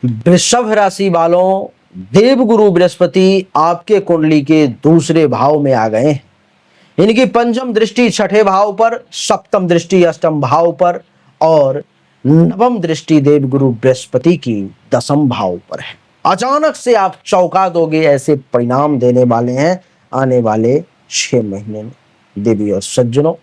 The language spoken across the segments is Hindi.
वृषभ राशि वालों, देवगुरु बृहस्पति आपके कुंडली के दूसरे भाव में आ गए हैं। इनकी पंचम दृष्टि छठे भाव पर, सप्तम दृष्टि अष्टम भाव पर और नवम दृष्टि देवगुरु बृहस्पति की दसम भाव पर है। अचानक से आप चौंका दोगे, ऐसे परिणाम देने वाले हैं आने वाले 6 महीने में। देवी और सज्जनों,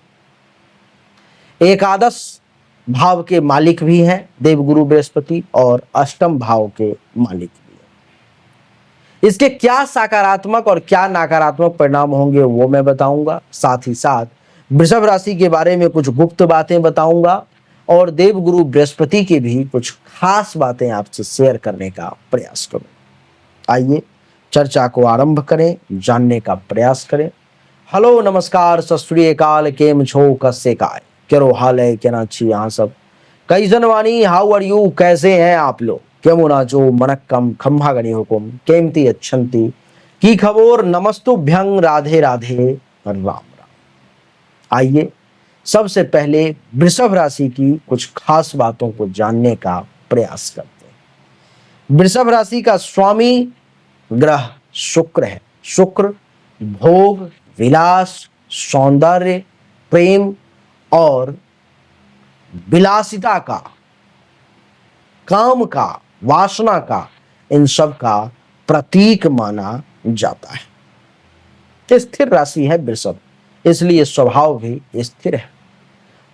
एकादश भाव के मालिक भी हैं देवगुरु बृहस्पति और अष्टम भाव के मालिक भी हैं। इसके क्या सकारात्मक और क्या नकारात्मक परिणाम होंगे वो मैं बताऊंगा। साथ ही साथ वृषभ राशि के बारे में कुछ गुप्त बातें बताऊंगा और देवगुरु बृहस्पति की भी कुछ खास बातें आपसे शेयर करने का प्रयास करूंगा। आइए चर्चा को आरंभ करें, जानने का प्रयास करें। हेलो, नमस्कार, सत श्री अकाल, केम छो, कस्से काय, केरो हाल है, केना छी यहाँ सब, कई जनवानी, हाउ आर यू, कैसे हैं आप लोग, केमो नाचो, मनक्कम, खम्भा गणी हुकुम, केमती अच्छंती, की खबोर, नमस्तुभ्यं, राधे राधे, राम राम। आइए सबसे पहले वृषभ राशि की कुछ खास बातों को जानने का प्रयास करते हैं। वृषभ राशि का स्वामी ग्रह शुक्र है। शुक्र भोग, विलास, सौंदर्य, प्रेम और विलासिता का, काम का, वासना का, इन सब का प्रतीक माना जाता है। स्थिर राशि है वृषभ, इसलिए स्वभाव भी स्थिर है,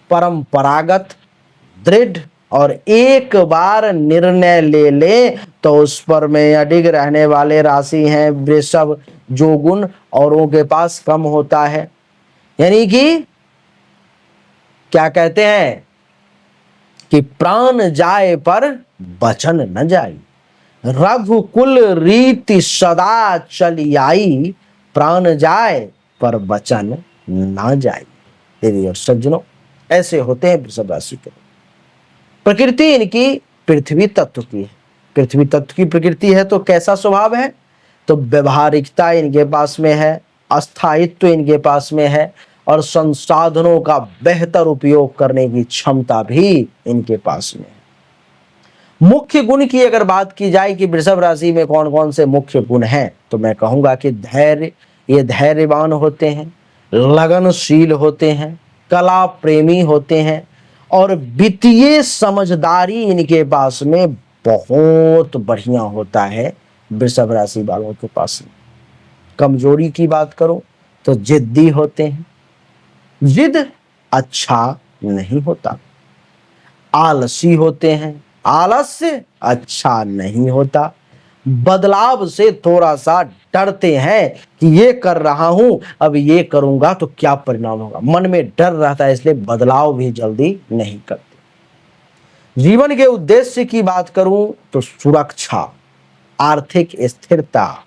परंपरागत, दृढ़ और एक बार निर्णय ले ले तो उस पर में अडिग रहने वाले राशि हैं वृषभ, जो गुण औरों के पास कम होता है। यानी कि क्या कहते हैं कि प्राण जाए पर वचन न जाए, रघुकुल रीति सदा चली आई, प्राण जाए पर वचन ना जाए। देवी और सज्जनों, ऐसे होते हैं वृषभ राशि के। प्रकृति इनकी पृथ्वी तत्व की है। पृथ्वी तत्व की प्रकृति है तो कैसा स्वभाव है, तो व्यवहारिकता इनके पास में है, अस्थायित्व इनके पास में है और संसाधनों का बेहतर उपयोग करने की क्षमता भी इनके पास में है। मुख्य गुण की अगर बात की जाए कि वृषभ राशि में कौन कौन से मुख्य गुण हैं, तो मैं कहूंगा कि धैर्य, ये धैर्यवान होते हैं, लगनशील होते हैं, कला प्रेमी होते हैं और वित्तीय समझदारी इनके पास में बहुत बढ़िया होता है वृषभ राशि वालों के पास में। कमजोरी की बात करूं तो जिद्दी होते हैं, जिद अच्छा नहीं होता, आलसी होते हैं, आलस्य अच्छा नहीं होता, बदलाव से थोड़ा सा डरते हैं कि ये कर रहा हूं, अब ये करूंगा तो क्या परिणाम होगा, मन में डर रहता है, इसलिए बदलाव भी जल्दी नहीं करते। जीवन के उद्देश्य की बात करूं तो सुरक्षा, आर्थिक स्थिरता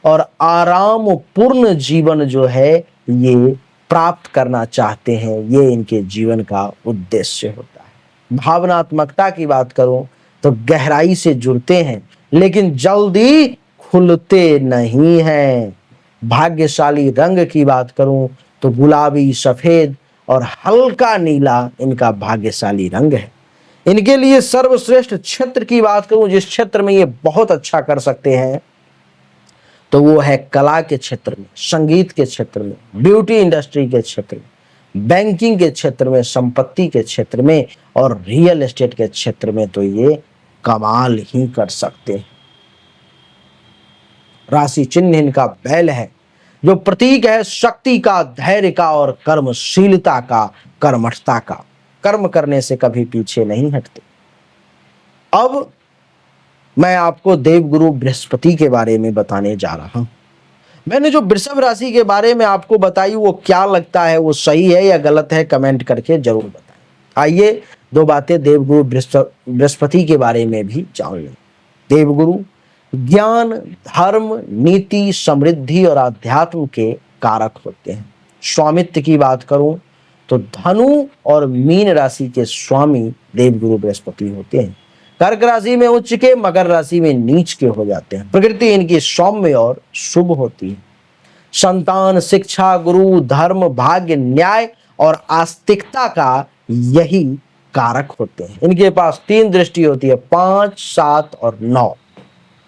और आरामपूर्ण जीवन जो है ये प्राप्त करना चाहते हैं, ये इनके जीवन का उद्देश्य होता है। भावनात्मकता की बात करूं तो गहराई से जुड़ते हैं लेकिन जल्दी खुलते नहीं हैं। भाग्यशाली रंग की बात करूं तो गुलाबी, सफेद और हल्का नीला इनका भाग्यशाली रंग है। इनके लिए सर्वश्रेष्ठ क्षेत्र की बात करूं, जिस क्षेत्र में ये बहुत अच्छा कर सकते हैं, तो वो है कला के क्षेत्र में, संगीत के क्षेत्र में, ब्यूटी इंडस्ट्री के क्षेत्र में, बैंकिंग के क्षेत्र में, संपत्ति के क्षेत्र में और रियल एस्टेट के क्षेत्र में तो ये कमाल ही कर सकते हैं। राशि चिन्ह इनका बैल है, जो प्रतीक है शक्ति का, धैर्य का और कर्मशीलता का, कर्मठता का। कर्म करने से कभी पीछे नहीं हटते। अब मैं आपको देवगुरु बृहस्पति के बारे में बताने जा रहा हूं। मैंने जो वृषभ राशि के बारे में आपको बताई वो क्या लगता है, वो सही है या गलत है, कमेंट करके जरूर बताएं। आइए दो बातें देवगुरु बृहस्पति के बारे में भी जान लें। देवगुरु ज्ञान, धर्म, नीति, समृद्धि और अध्यात्म के कारक होते हैं। स्वामित्व की बात करूं तो धनु और मीन राशि के स्वामी देवगुरु बृहस्पति होते हैं। कर्क राशि में उच्च के, मकर राशि में नीच के हो जाते हैं। प्रकृति इनकी सौम्य और शुभ होती है। संतान, शिक्षा, गुरु, धर्म, भाग्य, न्याय और आस्तिकता का यही कारक होते हैं। इनके पास 3 दृष्टि होती है, 5, 7 और 9,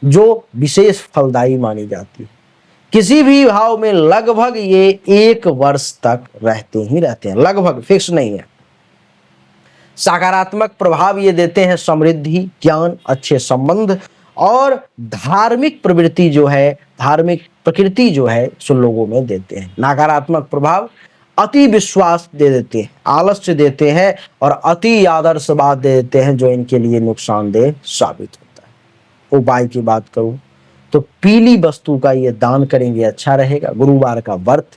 जो विशेष फलदायी मानी जाती है। किसी भी भाव में लगभग ये 1 वर्ष तक रहते ही रहते हैं, लगभग, फिक्स नहीं है। सकारात्मक प्रभाव ये देते हैं समृद्धि, ज्ञान, अच्छे संबंध और धार्मिक प्रवृत्ति जो है, धार्मिक प्रकृति जो है सो लोगों में देते हैं। नकारात्मक प्रभाव अति विश्वास दे देते हैं, आलस्य देते हैं और अति आदर्शवाद दे देते हैं, जो इनके लिए नुकसानदेह साबित होता है। उपाय की बात करूं तो पीली वस्तु का ये दान करेंगे, अच्छा रहेगा। गुरुवार का व्रत,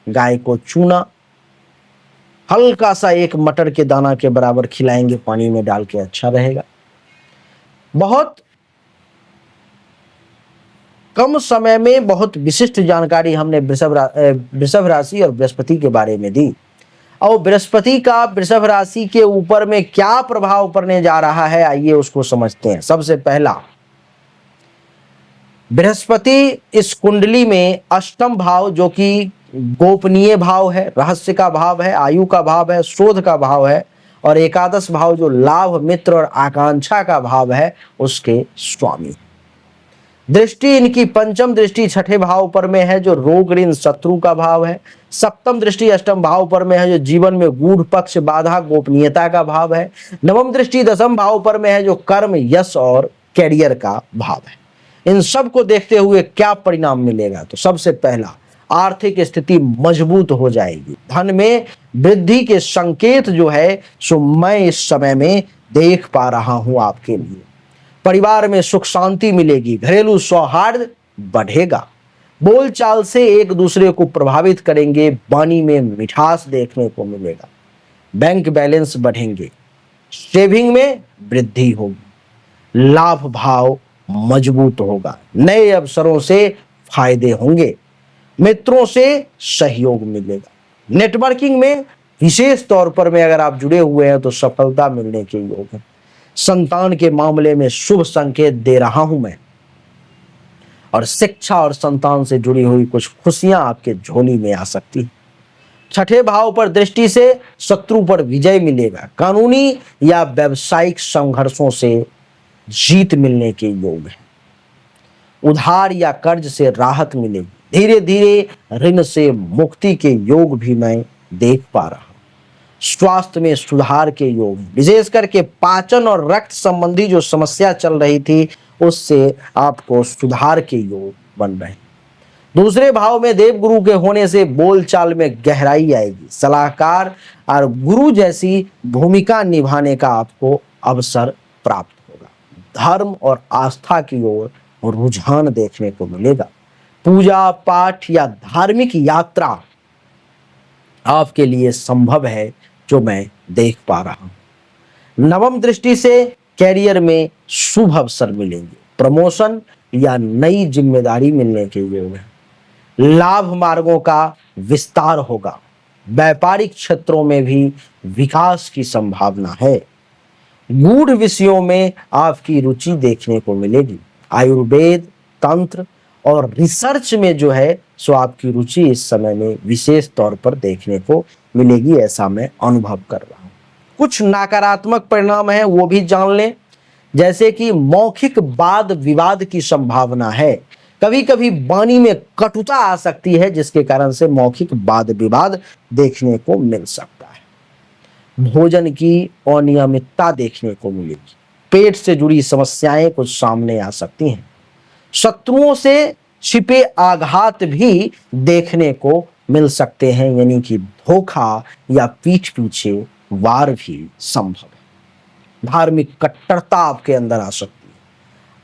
गाय को चूना हल्का सा 1 मटर के दाना के बराबर खिलाएंगे पानी में डाल के, अच्छा रहेगा। बहुत कम समय में बहुत विशिष्ट जानकारी हमने वृषभ राशि और बृहस्पति के बारे में दी। और बृहस्पति का वृषभ राशि के ऊपर में क्या प्रभाव पड़ने जा रहा है, आइए उसको समझते हैं। सबसे पहला, बृहस्पति इस कुंडली में अष्टम भाव जो कि गोपनीय भाव है, रहस्य का भाव है, आयु का भाव है, शोध का भाव है, और एकादश भाव जो लाभ, मित्र और आकांक्षा का भाव है, उसके स्वामी। दृष्टि इनकी पंचम दृष्टि छठे भाव पर में है, जो रोग, ऋण, शत्रु का भाव है। सप्तम दृष्टि अष्टम भाव पर में है, जो जीवन में गूढ़ पक्ष, बाधा, गोपनीयता का भाव है। नवम दृष्टि दशम भाव पर में है, जो कर्म, यश और कैरियर का भाव है। इन सब को देखते हुए क्या परिणाम मिलेगा, तो सबसे पहला, आर्थिक स्थिति मजबूत हो जाएगी। धन में वृद्धि के संकेत जो है सो मैं इस समय में देख पा रहा हूं आपके लिए। परिवार में सुख शांति मिलेगी, घरेलू सौहार्द बढ़ेगा, बोलचाल से एक दूसरे को प्रभावित करेंगे, वाणी में मिठास देखने को मिलेगा, बैंक बैलेंस बढ़ेंगे, सेविंग में वृद्धि होगी, लाभ भाव मजबूत होगा, नए अवसरों से फायदे होंगे, मित्रों से सहयोग मिलेगा, नेटवर्किंग में विशेष तौर पर में अगर आप जुड़े हुए हैं तो सफलता मिलने के योग है। संतान के मामले में शुभ संकेत दे रहा हूं मैं, और शिक्षा और संतान से जुड़ी हुई कुछ खुशियां आपके झोली में आ सकती है। छठे भाव पर दृष्टि से शत्रु पर विजय मिलेगा, कानूनी या व्यावसायिक संघर्षों से जीत मिलने के योग है, उधार या कर्ज से राहत मिलेगी, धीरे धीरे ऋण से मुक्ति के योग भी मैं देख पा रहा हूं। स्वास्थ्य में सुधार के योग, विशेष करके पाचन और रक्त संबंधी जो समस्या चल रही थी उससे आपको सुधार के योग बन रहे हैं। दूसरे भाव में देव गुरु के होने से बोलचाल में गहराई आएगी, सलाहकार और गुरु जैसी भूमिका निभाने का आपको अवसर प्राप्त होगा। धर्म और आस्था की ओर रुझान देखने को मिलेगा, पूजा पाठ या धार्मिक यात्रा आपके लिए संभव है, जो मैं देख पा रहा हूं। नवम दृष्टि से कैरियर में शुभ अवसर मिलेंगे, प्रमोशन या नई जिम्मेदारी मिलने के योग है, लाभ मार्गों का विस्तार होगा, व्यापारिक क्षेत्रों में भी विकास की संभावना है, गूढ़ विषयों में आपकी रुचि देखने को मिलेगी, आयुर्वेद, तंत्र और रिसर्च में जो है सो आपकी रुचि इस समय में विशेष तौर पर देखने को मिलेगी, ऐसा मैं अनुभव कर रहा हूं। कुछ नकारात्मक परिणाम है वो भी जान लें, जैसे कि मौखिक वाद विवाद की संभावना है, कभी कभी वाणी में कटुता आ सकती है, जिसके कारण से मौखिक वाद विवाद देखने को मिल सकता है। भोजन की अनियमितता देखने को मिलेगी, पेट से जुड़ी समस्याएं कुछ सामने आ सकती हैं, शत्रुओं से छिपे आघात भी देखने को मिल सकते हैं, यानी कि धोखा या पीठ पीछे वार भी संभव है। धार्मिक कट्टरता आपके अंदर आ सकती है,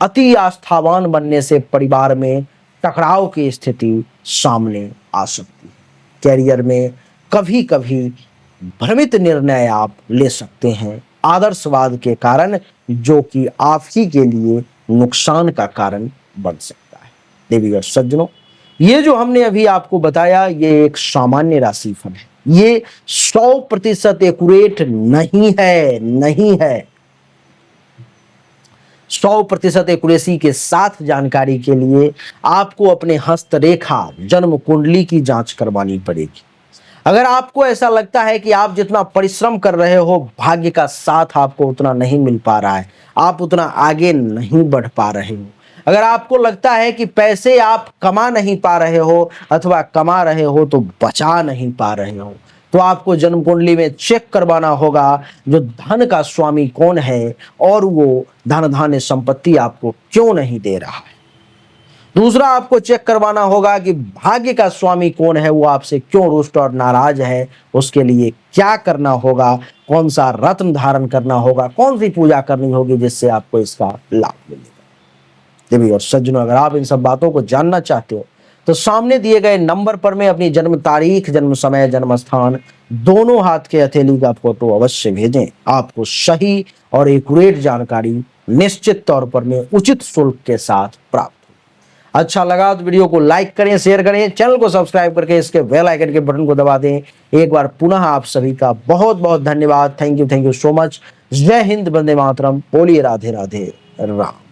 अति आस्थावान बनने से परिवार में टकराव की स्थिति सामने आ सकती है। कैरियर में कभी कभी भ्रमित निर्णय आप ले सकते हैं आदर्शवाद के कारण, जो कि आप ही के लिए नुकसान का कारण बन सकता है। देवी और सज्जनों, ये जो हमने अभी आपको बताया ये एक सामान्य राशिफल है, ये 100% एक्यूरेट नहीं है। 100% एक्यूरेसी के साथ जानकारी के लिए आपको अपने हस्तरेखा जन्म कुंडली की जांच करवानी पड़ेगी। अगर आपको ऐसा लगता है कि आप जितना परिश्रम कर रहे हो भाग्य का साथ आपको उतना नहीं मिल पा रहा है, आप उतना आगे नहीं बढ़ पा रहे हो, अगर आपको लगता है कि पैसे आप कमा नहीं पा रहे हो अथवा कमा रहे हो तो बचा नहीं पा रहे हो, तो आपको जन्म कुंडली में चेक करवाना होगा जो धन का स्वामी कौन है और वो धन धान्य संपत्ति आपको क्यों नहीं दे रहा है। दूसरा, आपको चेक करवाना होगा कि भाग्य का स्वामी कौन है, वो आपसे क्यों रुष्ट और नाराज है, उसके लिए क्या करना होगा, कौन सा रत्न धारण करना होगा, कौन सी पूजा करनी होगी जिससे आपको इसका लाभ मिलेगा। देवी और सज्जनों, अगर आप इन सब बातों को जानना चाहते हो तो सामने दिए गए नंबर पर में अपनी जन्म तारीख, जन्म समय, जन्म स्थान, दोनों हाथ के हथेली का फोटो अवश्य भेजें। आपको सही और एक्यूरेट जानकारी निश्चित तौर पर में उचित शुल्क के साथ प्राप्त। अच्छा लगा तो वीडियो को लाइक करें, शेयर करें, चैनल को सब्सक्राइब करके इसके बेल आइकन के बटन को दबा दें। एक बार पुनः आप सभी का बहुत बहुत धन्यवाद। Thank you so much. जय हिंद, वंदे मातरम, बोलिए राधे राधे राम।